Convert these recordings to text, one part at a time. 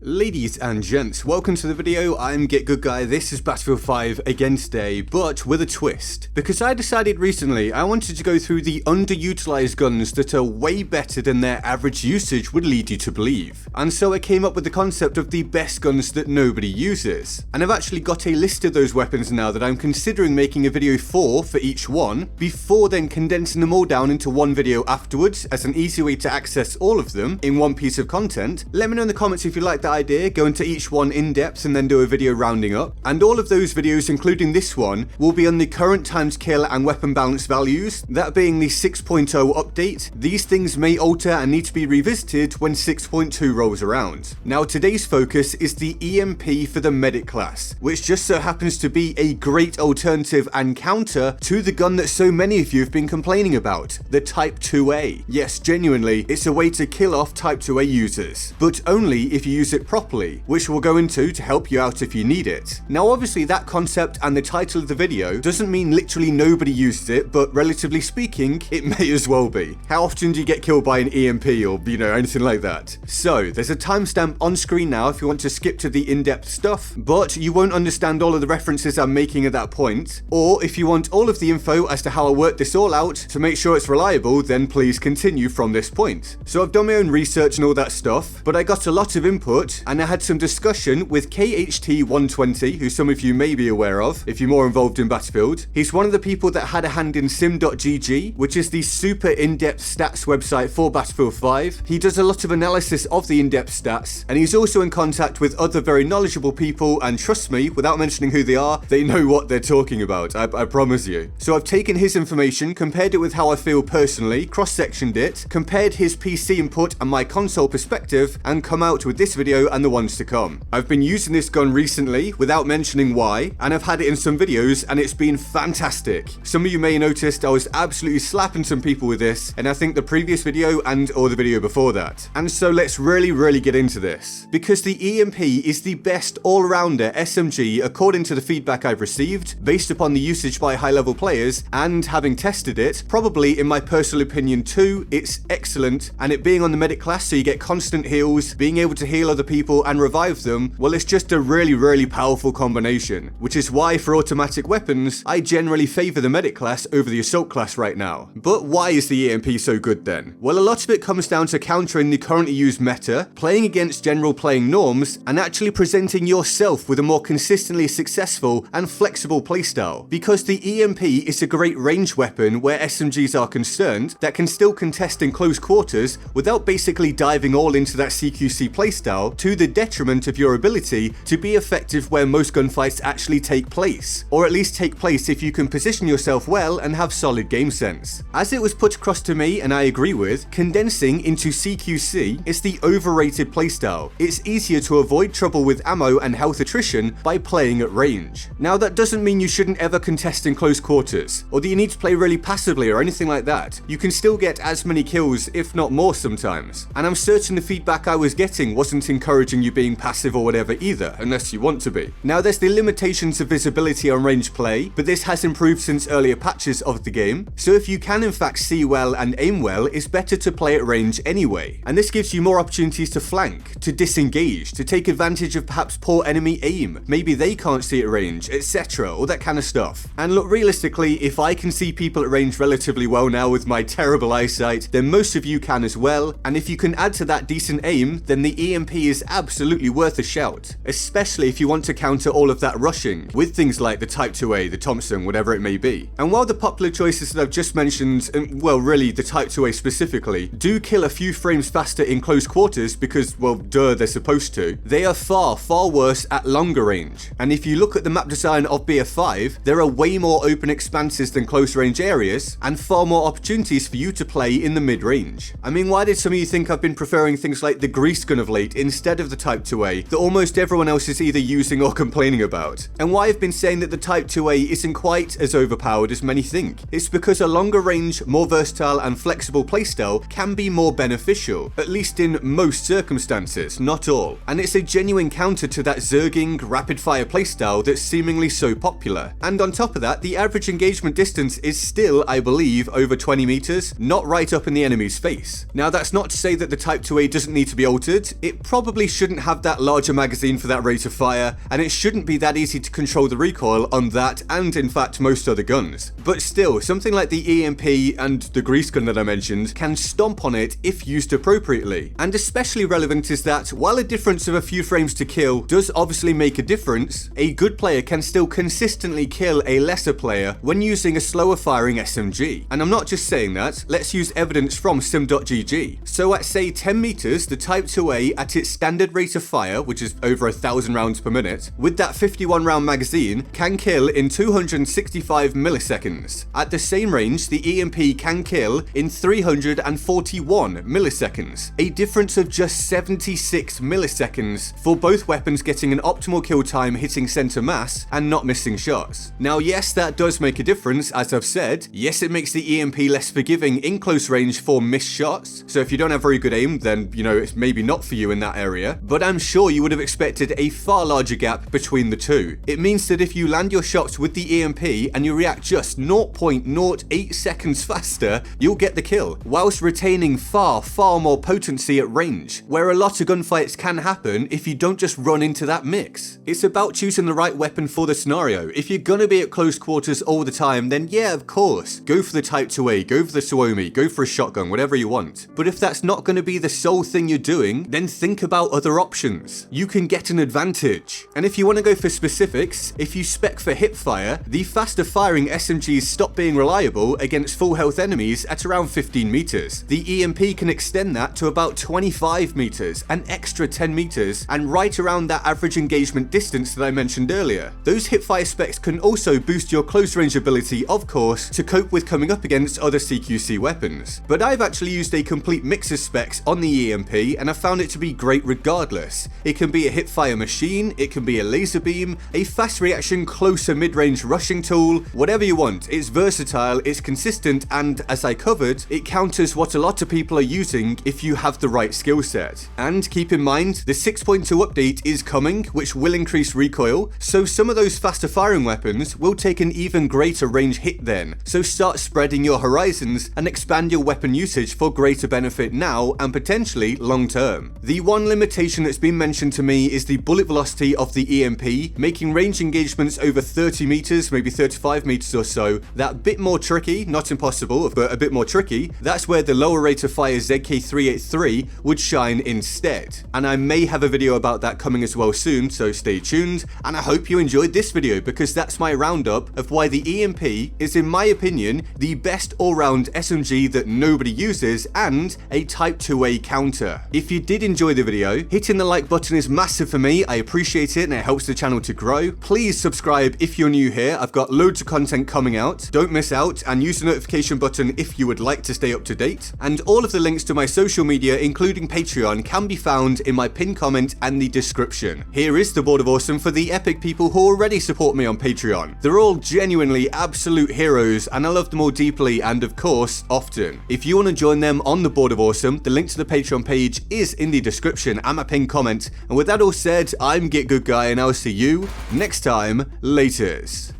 Ladies and gents, welcome to the video. I'm GetGoodGuy. This is Battlefield 5 again today, but with a twist. Because I decided recently I wanted to go through the underutilized guns that are way better than their average usage would lead you to believe. And so I came up with the concept of the best guns that nobody uses. And I've actually got a list of those weapons now that I'm considering making a video for each one, before then condensing them all down into one video afterwards as an easy way to access all of them in one piece of content. Let me know in the comments if you like that idea, go into each one in depth and then do a video rounding up. And all of those videos, including this one, will be on the current times kill and weapon balance values, that being the 6.0 update. These things may alter and need to be revisited when 6.2 rolls around. Now today's focus is the EMP for the medic class, which just so happens to be a great alternative and counter to the gun that so many of you have been complaining about, the Type 2A. Yes, genuinely, it's a way to kill off Type 2A users, but only if you use it properly, which we'll go into to help you out if you need it. Now obviously that concept and the title of the video doesn't mean literally nobody uses it, but relatively speaking, it may as well be. How often do you get killed by an EMP or, anything like that? So there's a timestamp on screen now if you want to skip to the in-depth stuff, but you won't understand all of the references I'm making at that point. Or if you want all of the info as to how I worked this all out to make sure it's reliable, then please continue from this point. So I've done my own research and all that stuff, but I got a lot of input and I had some discussion with KHT120, who some of you may be aware of if you're more involved in Battlefield. He's one of the people that had a hand in sim.gg, which is the super in-depth stats website for Battlefield 5. He does a lot of analysis of the in-depth stats, and he's also in contact with other very knowledgeable people, and trust me, without mentioning who they are, they know what they're talking about, I promise you. So I've taken his information, compared it with how I feel personally, cross-sectioned it, compared his PC input and my console perspective, and come out with this video and the ones to come. I've been using this gun recently without mentioning why, and I've had it in some videos and it's been fantastic. Some of you may have noticed I was absolutely slapping some people with this, and I think the previous video and or the video before that. And so let's really get into this, because the EMP is the best all-rounder SMG according to the feedback I've received, based upon the usage by high-level players, and having tested it, probably in my personal opinion too, it's excellent. And it being on the medic class, so you get constant heals, being able to heal other people and revive them, well, it's just a really powerful combination, which is why for automatic weapons I generally favor the medic class over the assault class right now. But why is the EMP so good then? Well, a lot of it comes down to countering the currently used meta, playing against general playing norms, and actually presenting yourself with a more consistently successful and flexible playstyle. Because the EMP is a great range weapon where SMGs are concerned, that can still contest in close quarters without basically diving all into that CQC playstyle, to the detriment of your ability to be effective where most gunfights actually take place, or at least take place if you can position yourself well and have solid game sense. As it was put across to me, and I agree with, condensing into CQC is the overrated playstyle. It's easier to avoid trouble with ammo and health attrition by playing at range. Now that doesn't mean you shouldn't ever contest in close quarters, or that you need to play really passively or anything like that. You can still get as many kills, if not more sometimes. And I'm certain the feedback I was getting wasn't encouraging you being passive or whatever either, unless you want to be. Now there's the limitations of visibility on range play, but this has improved since earlier patches of the game, so if you can in fact see well and aim well, it's better to play at range anyway. And this gives you more opportunities to flank, to disengage, to take advantage of perhaps poor enemy aim, maybe they can't see at range, etc, all that kind of stuff. And look, realistically, if I can see people at range relatively well now with my terrible eyesight, then most of you can as well, and if you can add to that decent aim, then the EMP is absolutely worth a shout, especially if you want to counter all of that rushing with things like the Type 2A, the Thompson, whatever it may be. And while the popular choices that I've just mentioned, and well really the Type 2A specifically, do kill a few frames faster in close quarters because, well, duh, they're supposed to, they are far worse at longer range. And if you look at the map design of BF5, there are way more open expanses than close range areas, and far more opportunities for you to play in the mid-range. I mean, why did some of you think I've been preferring things like the Grease gun of late instead of the Type 2A that almost everyone else is either using or complaining about? And why I've been saying that the Type 2A isn't quite as overpowered as many think? It's because a longer range, more versatile and flexible playstyle can be more beneficial, at least in most circumstances, not all. And it's a genuine counter to that zerging, rapid fire playstyle that's seemingly so popular. And on top of that, the average engagement distance is still, I believe, over 20 meters, not right up in the enemy's face. Now that's not to say that the Type 2A doesn't need to be altered, it probably probably shouldn't have that larger magazine for that rate of fire, and it shouldn't be that easy to control the recoil on that and in fact most other guns. But still, something like the EMP and the grease gun that I mentioned can stomp on it if used appropriately. And especially relevant is that while a difference of a few frames to kill does obviously make a difference, a good player can still consistently kill a lesser player when using a slower firing SMG. And I'm not just saying that, let's use evidence from sim.gg. So at say 10 meters, the Type 2A at its standard rate of fire, which is over 1,000 rounds per minute, with that 51 round magazine, can kill in 265 milliseconds. At the same range, the EMP can kill in 341 milliseconds, a difference of just 76 milliseconds for both weapons getting an optimal kill time hitting center mass and not missing shots. Now yes, that does make a difference, as I've said. Yes, it makes the EMP less forgiving in close range for missed shots, so if you don't have very good aim, then you know it's maybe not for you in that area, but I'm sure you would have expected a far larger gap between the two. It means that if you land your shots with the EMP and you react just 0.08 seconds faster, you'll get the kill, whilst retaining far more potency at range, where a lot of gunfights can happen if you don't just run into that mix. It's about choosing the right weapon for the scenario. If you're gonna be at close quarters all the time, then yeah, of course, go for the Type 2A, go for the Suomi, go for a shotgun, whatever you want. But if that's not gonna be the sole thing you're doing, then think about other options. You can get an advantage. And if you want to go for specifics, if you spec for hipfire, the faster firing SMGs stop being reliable against full health enemies at around 15 meters. The EMP can extend that to about 25 meters, an extra 10 meters, and right around that average engagement distance that I mentioned earlier. Those hipfire specs can also boost your close range ability, of course, to cope with coming up against other CQC weapons. But I've actually used a complete mix of specs on the EMP, and I found it to be great regardless. It can be a hipfire machine, it can be a laser beam, a fast reaction closer mid-range rushing tool, whatever you want. It's versatile, it's consistent, and as I covered, it counters what a lot of people are using if you have the right skill set. And keep in mind, the 6.2 update is coming, which will increase recoil, so some of those faster firing weapons will take an even greater range hit then. So start spreading your horizons and expand your weapon usage for greater benefit now and potentially long term. The one limitation that's been mentioned to me is the bullet velocity of the EMP, making range engagements over 30 meters, maybe 35 meters or so, that bit more tricky, not impossible, but a bit more tricky. That's where the lower rate of fire ZK383 would shine instead. And I may have a video about that coming as well soon, so stay tuned. And I hope you enjoyed this video because that's my roundup of why the EMP is, in my opinion, the best all-round SMG that nobody uses and a Type 2A counter. If you did enjoy the video, hitting the like button is massive for me. I appreciate it and it helps the channel to grow. Please subscribe if you're new here. I've got loads of content coming out. Don't miss out, and use the notification button if you would like to stay up to date. And all of the links to my social media, including Patreon, can be found in my pinned comment and the description. Here is the Board of Awesome for the epic people who already support me on Patreon. They're all genuinely absolute heroes and I love them all deeply and of course often. If you want to join them on the Board of Awesome, the link to the Patreon page is in the description and my pinned comment. And with that all said, I'm GetGoodGuy and I'll see you next time. Laters.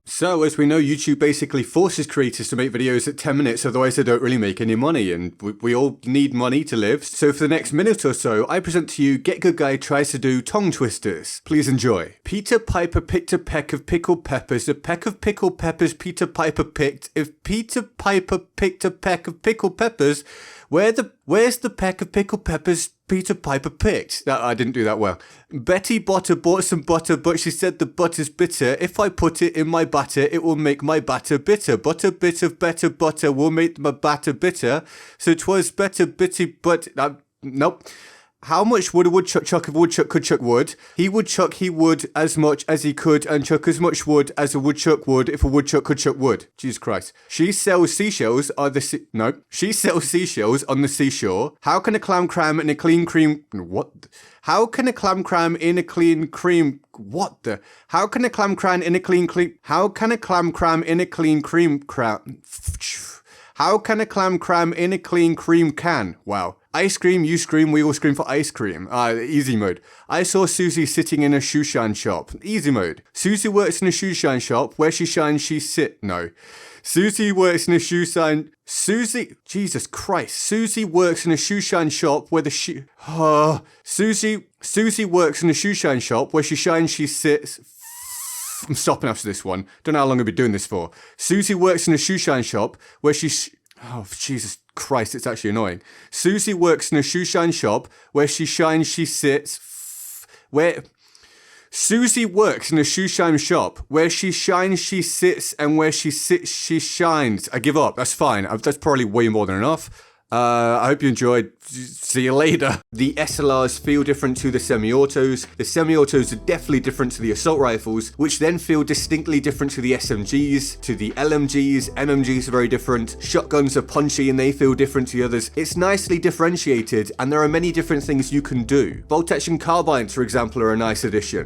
So, as we know, YouTube basically forces creators to make videos at 10 minutes, otherwise they don't really make any money, and we all need money to live. So for the next minute or so, I present to you GetGoodGuy tries to do tongue twisters. Please enjoy. Peter Piper picked a peck of pickled peppers, a peck of pickled peppers Peter Piper picked. If Peter Piper picked a peck of pickled peppers, where's the peck of pickled peppers Peter Piper picked? I didn't do that well. Betty Botter bought some butter, but she said the butter's bitter. If I put it in my batter, it will make my batter bitter. But a bit of better butter will make my batter bitter. So 'twas better bitty, but nope. How much would a woodchuck chuck if a woodchuck could chuck wood? He would chuck he would as much as he could and chuck as much wood as a woodchuck would if a woodchuck could chuck wood. Jesus Christ. She sells seashells on the She sells seashells on the seashore. How can a clam cram in a clean cream? What? How can a clam cram in a clean cream? What the? How can a clam cram in a clean cream? How can a clam cram in a clean cream cram? How can a clam cram in a clean cream can? Wow. I scream, you scream, we all scream for ice cream. Easy mode. I saw Susie sitting in a shoe shine shop. Easy mode. Susie works in a shoe shine shop. Where she shines, she sit. No. Susie works in a shoe shine. Jesus Christ. Susie works in a shoe shine shop where the Susie works in a shoe shine shop where she shines, she sits. I'm stopping after this one. Don't know how long I'll be doing this for. Susie works in a shoe shine shop where she oh, Jesus Christ, it's actually annoying. Susie works in a shoe shine shop where she shines, she sits. Where Susie works in a shoe shine shop where she shines, she sits, and where she sits, she shines. I give up. That's fine. That's probably way more than enough. I hope you enjoyed. See you later. The SLRs feel different to the semi-autos. The semi-autos are definitely different to the assault rifles, which then feel distinctly different to the SMGs, to the LMGs. MMGs are very different. Shotguns are punchy and they feel different to the others. It's nicely differentiated and there are many different things you can do. Bolt action carbines, for example, are a nice addition.